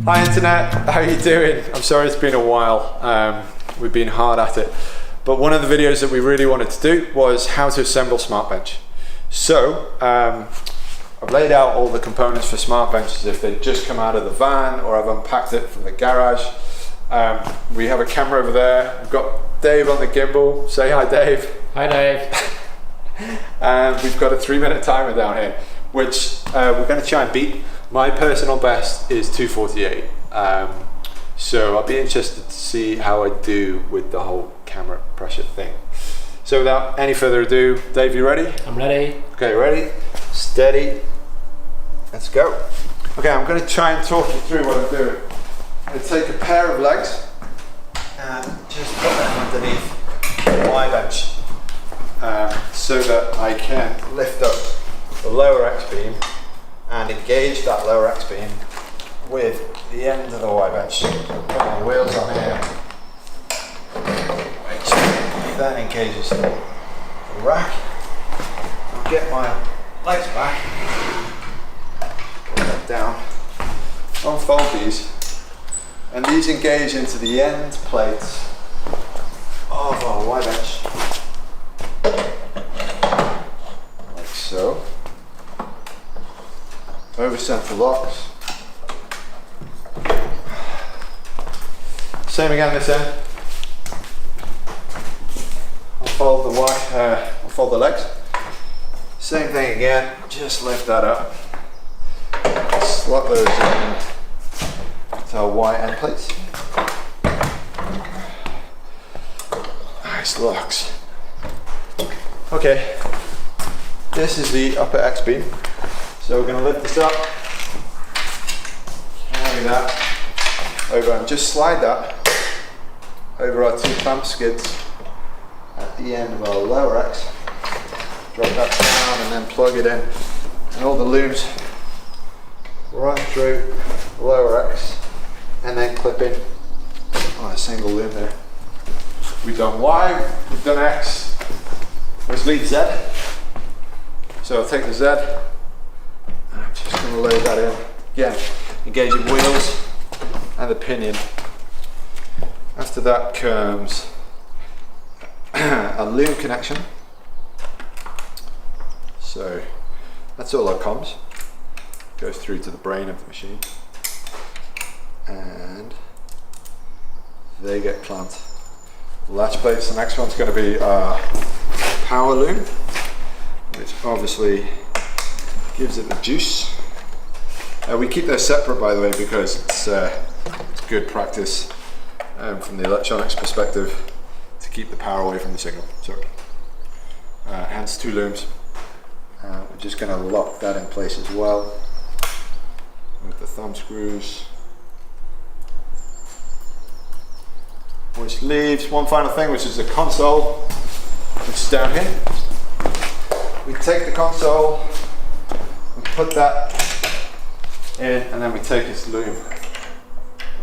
Hi internet, how are you doing? I'm sorry it's been a while, we've been hard at it. But one of the videos that we really wanted to do was how to assemble SmartBench. So, I've laid out all the components for SmartBench as if they'd just come out of the van or I've unpacked it from the garage. We have a camera over there. We've got Dave on the gimbal. Say hi, Dave. Hi, Dave. And we've got a 3-minute timer down here, which we're going to try and beat. My personal best is 2:48. So I'll be interested to see how I do with the whole camera pressure thing. So without any further ado, Dave, you ready? I'm ready. Okay, ready, steady, let's go. Okay, I'm going to try and talk you through what I'm doing. I'm going to take a pair of legs and just put them underneath the Y-bench so that I can lift up the lower X-beam and engage that lower X-beam with the end of the Y-bench. So put my wheels on here, which then engages the rack. I'll get my legs back, put that down, unfold these, and these engage into the end plates of our Y-bench, like so. Over center locks. Same again this end. Unfold the legs. Same thing again. Just lift that up. Slot those in to our Y end plates. Nice locks. Okay. This is the upper X beam. So we're going to lift this up, carry that over and just slide that over our 2 clamp skids at the end of our lower X. Drop that down and then plug it in. And all the looms run through the lower X and then clip in on a single loom there. We've done Y, we've done X, let's leave Z. So I'll take the Z. I'm just going to load that in. Again, engaging wheels and the pinion. After that comes a loom connection. So that's all our comms. Goes through to the brain of the machine. And they get clamped. Latch plates. The next one's going to be a power loom, which obviously gives it the juice. We keep those separate, by the way, because it's good practice from the electronics perspective to keep the power away from the signal. So, hence 2 looms. We're just going to lock that in place as well with the thumb screws. Which leaves one final thing, which is the console, which is down here. We take the console, we put that in, and then we take this loom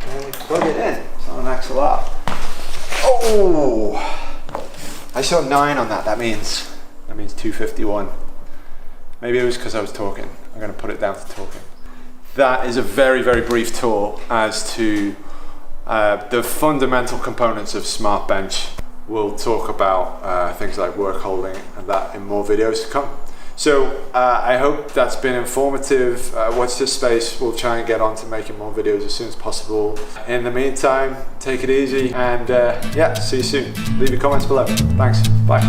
and we plug it in. It's on an axle up. Oh! I saw 9 on that. That means 251. Maybe it was because I was talking. I'm going to put it down to talking. That is a very, very brief tour as to the fundamental components of SmartBench. We'll talk about things like work holding and that in more videos to come. So I hope that's been informative. Watch this space. We'll try and get on to making more videos as soon as possible. In the meantime, take it easy and yeah, see you soon. Leave your comments below. Thanks. Bye.